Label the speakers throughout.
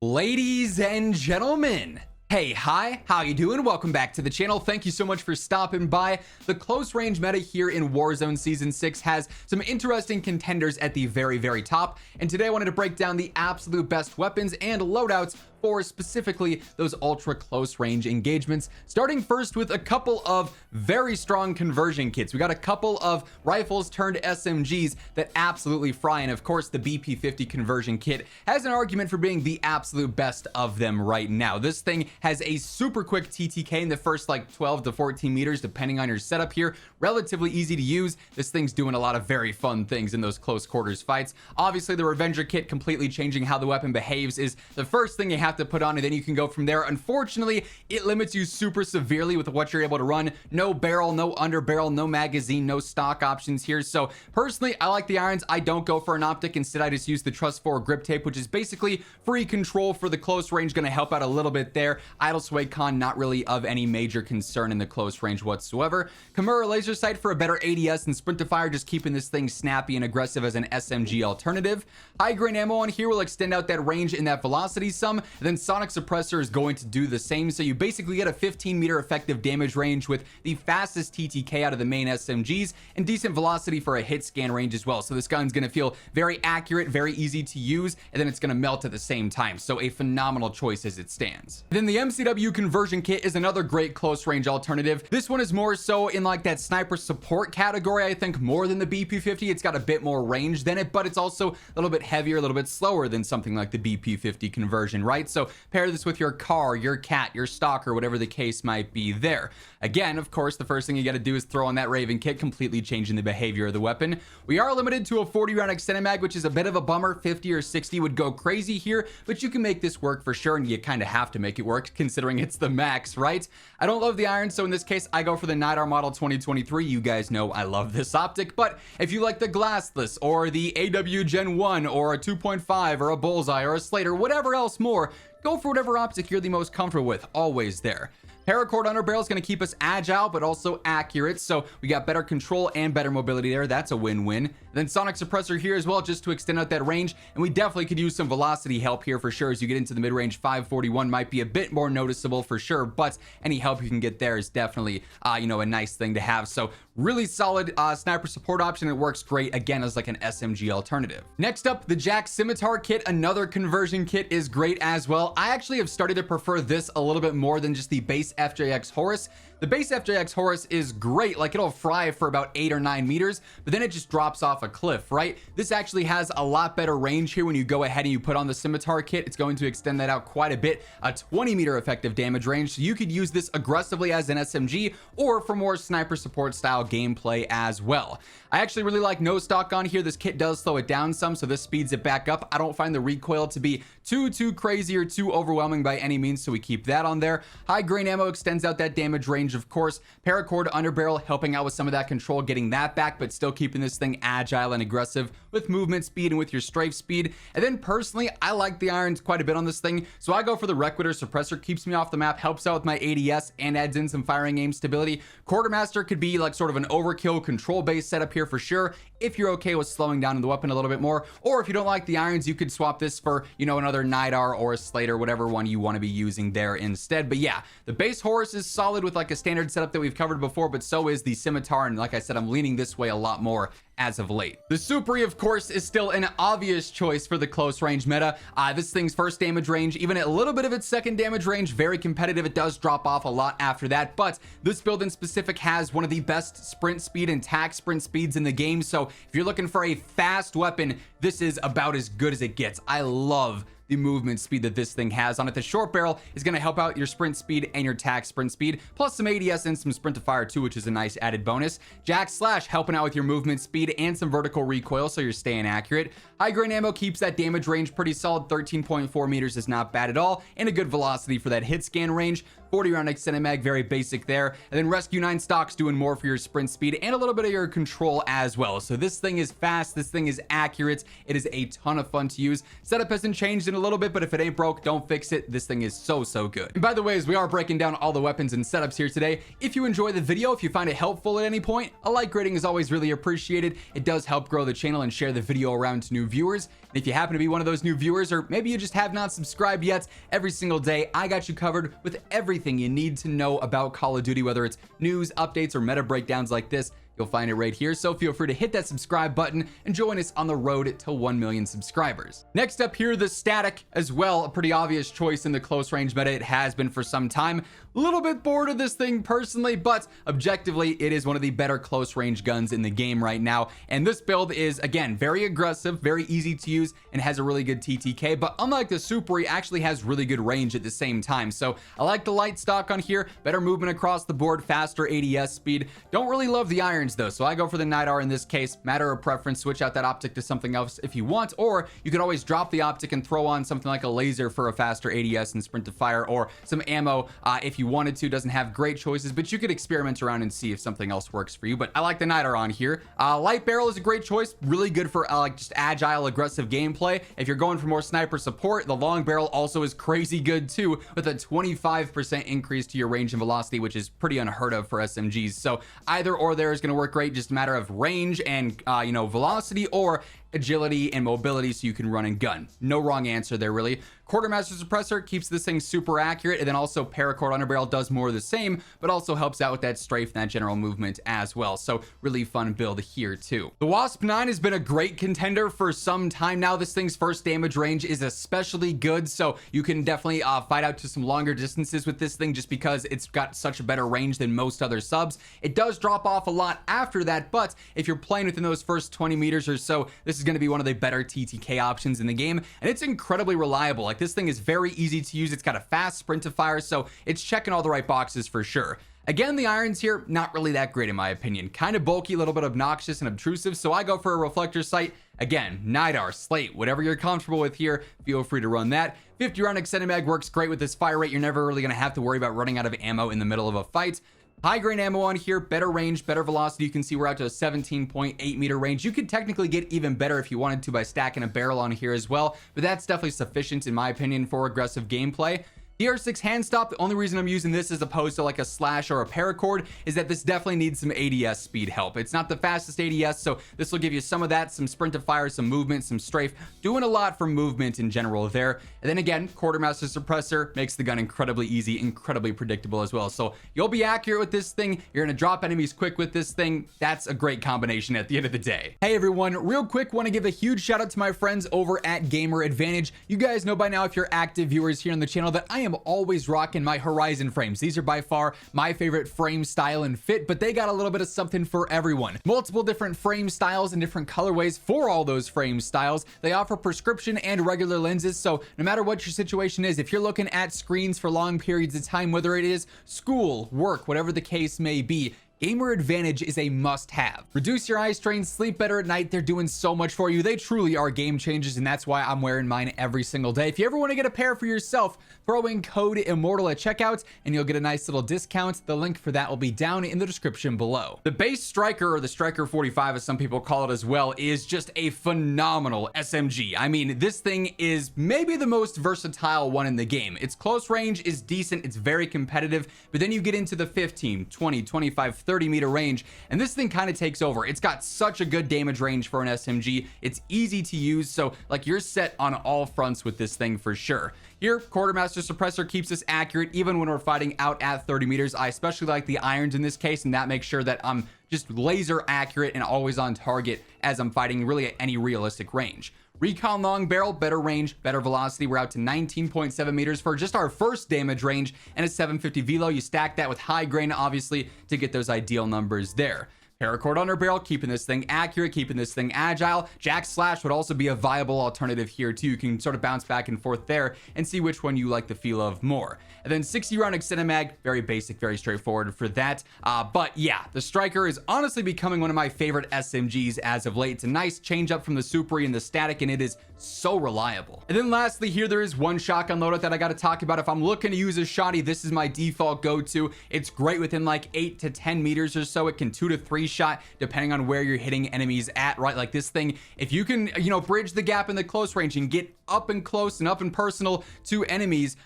Speaker 1: Ladies and gentlemen, hey, hi, how you doing? Welcome back to the channel. Thank you so much for stopping by. The close range meta here in Warzone Season 6 has some interesting contenders at the very top, and today I wanted to break down the absolute best weapons and loadouts for specifically those ultra close range engagements, starting first with a couple of very strong conversion kits. We got a couple of rifles turned SMGs that absolutely fry, and of course the BP50 conversion kit has an argument for being the absolute best of them right now. This thing has a super quick TTK in the first like 12 to 14 meters depending on your setup here. Relatively easy to use. This thing's doing a lot of very fun things in those close quarters fights. Obviously the Revenger kit completely changing how the weapon behaves is the first thing you have to put on, and then you can go from there. Unfortunately, it limits you super severely with what you're able to run. No barrel, no under barrel, no magazine, no stock options here. So personally, I like the irons. I don't go for an optic. Instead, I just use the Trust 4 grip tape, which is basically free control for the close range. Going to help out a little bit there. Idle sway con, not really of any major concern in the close range whatsoever. Kimura laser sight for a better ADS, and sprint to fire, just keeping this thing snappy and aggressive as an SMG alternative. High grain ammo on here will extend out that range and that velocity some. And then sonic suppressor is going to do the same, so you basically get a 15-meter effective damage range with the fastest TTK out of the main SMGs and decent velocity for a hit scan range as well. So this gun's going to feel very accurate, very easy to use, and then it's going to melt at the same time. So a phenomenal choice as it stands. Then the MCW conversion kit is another great close range alternative. This one is more so in like that sniper support category, I think, more than the BP50. It's got a bit more range than it, but it's also a little bit heavier, a little bit slower than something like the BP50 conversion, right? So pair this with your car, your cat, your stalker, whatever the case might be there. Again, of course, the first thing you got to do is throw on that Raven kit, completely changing the behavior of the weapon. We are limited to a 40 round extended mag, which is a bit of a bummer. 50 or 60 would go crazy here, but you can make this work for sure, and you kind of have to make it work considering it's the max, right? I don't love the iron, so in this case, I go for the Nidar model 2023. You guys know I love this optic, but if you like the glassless or the AW Gen 1 or a 2.5 or a bullseye or a slate or whatever else more, go for whatever optic you're the most comfortable with. Always there. Paracord underbarrel is going to keep us agile but also accurate, so we got better control and better mobility there. That's a win-win. Then sonic suppressor here as well, just to extend out that range, and we definitely could use some velocity help here for sure as you get into the mid-range. 541 might be a bit more noticeable for sure, but any help you can get there is definitely a nice thing to have. So really solid sniper support option. It works great again as like an SMG alternative. Next up, the Jack Scimitar kit, another conversion kit, is great as well. I actually have started to prefer this a little bit more than just the base FJX Horus. The base FJX Horus is great, like it'll fry for about 8 or 9 meters, but then it just drops off a cliff, right? This actually has a lot better range here when you go ahead and you put on the Scimitar kit. It's going to extend that out quite a bit, a 20-meter effective damage range, so you could use this aggressively as an SMG or for more sniper support style gameplay as well. I actually really like no stock on here. This kit does slow it down some, so this speeds it back up. I don't find the recoil to be too crazy or too overwhelming by any means, so we keep that on there. High grain ammo extends out that damage range, of course. Paracord underbarrel helping out with some of that control, getting that back, but still keeping this thing agile and aggressive with movement speed and with your strafe speed. And then personally, I like the irons quite a bit on this thing, so I go for the Requitter suppressor. Keeps me off the map, helps out with my ADS, and adds in some firing aim stability. Quartermaster could be like sort of an overkill control based setup here for sure, if you're okay with slowing down the weapon a little bit more, or if you don't like the irons, you could swap this for another Nidar or a Slater, whatever one you want to be using there instead. But yeah, the base Horus is solid with like a standard setup that we've covered before, but so is the Scimitar, and like I said, I'm leaning this way a lot more as of late. The Superi, of course, is still an obvious choice for the close range meta. This thing's first damage range, even a little bit of its second damage range, very competitive. It does drop off a lot after that, but this build in specific has one of the best sprint speed and tac sprint speeds in the game. So if you're looking for a fast weapon, this is about as good as it gets. I love the movement speed that this thing has on it. The short barrel is going to help out your sprint speed and your tac sprint speed, plus some ADS and some sprint to fire too, which is a nice added bonus. Jack Slash helping out with your movement speed and some vertical recoil, so you're staying accurate. High grain ammo keeps that damage range pretty solid. 13.4 meters is not bad at all, and a good velocity for that hit scan range. 40 round extended mag, very basic there. And then Rescue 9 stocks doing more for your sprint speed and a little bit of your control as well. So this thing is fast, this thing is accurate, it is a ton of fun to use. Setup hasn't changed in a little bit, but if it ain't broke, don't fix it. This thing is so good. And by the way, as we are breaking down all the weapons and setups here today, if you enjoy the video, if you find it helpful at any point, a like rating is always really appreciated. It does help grow the channel and share the video around to new viewers. And if you happen to be one of those new viewers, or maybe you just have not subscribed yet, every single day I got you covered with everything you need to know about Call of Duty, whether it's news, updates, or meta breakdowns like this. You'll find it right here, so feel free to hit that subscribe button and join us on the road to 1 million subscribers. Next up here, the static as well, a pretty obvious choice in the close range meta. It has been for some time. A little bit bored of this thing personally, but objectively, it is one of the better close range guns in the game right now. And this build is, again, very aggressive, very easy to use, and has a really good TTK, but unlike the Superi, actually has really good range at the same time. So I like the light stock on here, better movement across the board, faster ADS speed. Don't really love the irons though, so I go for the NIDAR in this case. Matter of preference, switch out that optic to something else if you want, or you could always drop the optic and throw on something like a laser for a faster ADS and sprint to fire, or some ammo if you wanted to. Doesn't have great choices, but you could experiment around and see if something else works for you. But I like the NIDAR on here. Light barrel is a great choice, really good for like just agile, aggressive gameplay. If you're going for more sniper support, the long barrel also is crazy good too, with a 25% increase to your range and velocity, which is pretty unheard of for SMGs. So either or there is going to work great, just a matter of range and velocity, or agility and mobility so you can run and gun. No wrong answer there, really. Quartermaster suppressor keeps this thing super accurate, and then also paracord underbarrel does more of the same, but also helps out with that strafe and that general movement as well. So really fun build here too. The Wasp 9 has been a great contender for some time now. This thing's first damage range is especially good, so you can definitely fight out to some longer distances with this thing just because it's got such a better range than most other subs. It does drop off a lot after that, but if you're playing within those first 20 meters or so, this is going to be one of the better TTK options in the game, and it's incredibly reliable. Like, this thing is very easy to use. It's got a fast sprint to fire, so it's checking all the right boxes for sure. Again, the irons here, not really that great in my opinion. Kind of bulky, a little bit obnoxious and obtrusive, so I go for a reflector sight. Again, NIDAR, slate, whatever you're comfortable with here, feel free to run that. 50 round extended mag works great with this fire rate. You're never really going to have to worry about running out of ammo in the middle of a fight. High grain ammo on here, better range, better velocity. You can see we're out to a 17.8 meter range. You could technically get even better if you wanted to by stacking a barrel on here as well, but that's definitely sufficient in my opinion for aggressive gameplay. DR6 hand stop, the only reason I'm using this as opposed to like a slash or a paracord is that this definitely needs some ADS speed help. It's not the fastest ADS, so this will give you some of that, some sprint to fire, some movement, some strafe, doing a lot for movement in general there. And then again, quartermaster suppressor makes the gun incredibly easy, incredibly predictable as well. So you'll be accurate with this thing. You're gonna drop enemies quick with this thing. That's a great combination at the end of the day. Hey everyone, real quick, want to give a huge shout out to my friends over at Gamer Advantage. You guys know by now, if you're active viewers here on the channel, that I am always rocking my Horizon frames. These are by far my favorite frame style and fit, but they got a little bit of something for everyone. Multiple different frame styles and different colorways for all those frame styles. They offer prescription and regular lenses, so no matter what your situation is, if you're looking at screens for long periods of time, whether it is school, work, whatever the case may be, Gamer Advantage is a must-have. Reduce your eye strain, sleep better at night. They're doing so much for you. They truly are game changers, and that's why I'm wearing mine every single day. If you ever want to get a pair for yourself, throw in code WHosImmortal at checkout, and you'll get a nice little discount. The link for that will be down in the description below. The base striker, or the striker 45 as some people call it as well, is just a phenomenal SMG. I mean, this thing is maybe the most versatile one in the game. Its close range is decent, it's very competitive, but then you get into the 15, 20, 25, 30 meter range, and this thing kind of takes over. It's got such a good damage range for an SMG. It's easy to use, so like you're set on all fronts with this thing for sure. Here, quartermaster suppressor keeps us accurate even when we're fighting out at 30 meters. I especially like the irons in this case, and that makes sure that I'm just laser accurate and always on target as I'm fighting really at any realistic range. Recon long barrel, better range, better velocity. We're out to 19.7 meters for just our first damage range, and a 750 velo. You stack that with high grain, obviously, to get those ideal numbers there. Paracord underbarrel, keeping this thing accurate, keeping this thing agile. Jack Slash would also be a viable alternative here too. You can sort of bounce back and forth there and see which one you like the feel of more. And then 60 round extended mag, very basic, very straightforward for that. But yeah, the striker is honestly becoming one of my favorite SMGs as of late. It's a nice change up from the Superi and the static, and it is so reliable. And then lastly here, there is one shotgun loadout that I got to talk about. If I'm looking to use a shotty, this is my default go-to. It's great within like 8 to 10 meters or so. It can 2 to 3 shot depending on where you're hitting enemies at, right? Like this thing, if you can, bridge the gap in the close range and get up and close and up and personal to enemies,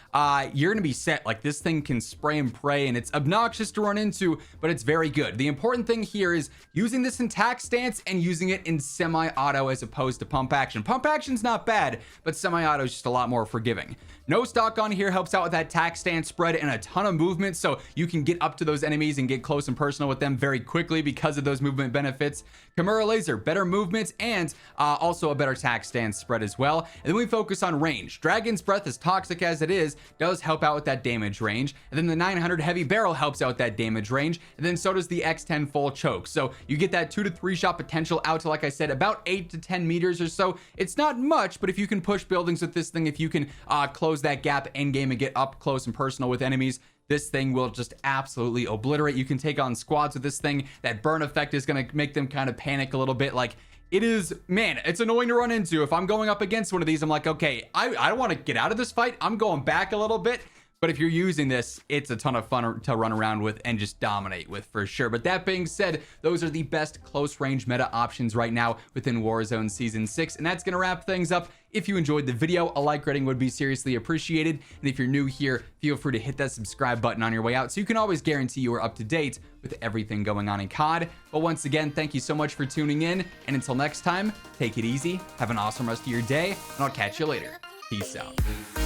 Speaker 1: you're gonna be set. Like, this thing can spray and pray, and it's obnoxious to run into, but it's very good. The important thing here is using this in tack stance and using it in semi-auto as opposed to pump action. Pump action's not bad, but semi-auto is just a lot more forgiving. No stock on here helps out with that tack stance spread and a ton of movement, so you can get up to those enemies and get close and personal with them very quickly because of those movement benefits. Kimura laser, better movement, and also a better tack stance spread as well. And then we focus on range. Dragon's breath, as toxic as it is, does help out with that damage range. And then the 900 heavy barrel helps out with that damage range. And then so does the X10 full choke. So you get that 2 to 3 shot potential out to, like I said, about 8 to 10 meters or so. It's not much, but if you can push buildings with this thing, if you can close that gap end game and get up close and personal with enemies, this thing will just absolutely obliterate. You can take on squads with this thing. That burn effect is going to make them kind of panic a little bit. Like, it is, man, it's annoying to run into. If I'm going up against one of these, I'm like, okay, I don't want to get out of this fight. I'm going back a little bit. But if you're using this, it's a ton of fun to run around with and just dominate with for sure. But that being said, those are the best close range meta options right now within Warzone Season 6. And that's going to wrap things up. If you enjoyed the video, a like rating would be seriously appreciated. And if you're new here, feel free to hit that subscribe button on your way out so you can always guarantee you are up to date with everything going on in COD. But once again, thank you so much for tuning in. And until next time, take it easy, have an awesome rest of your day, and I'll catch you later. Peace out.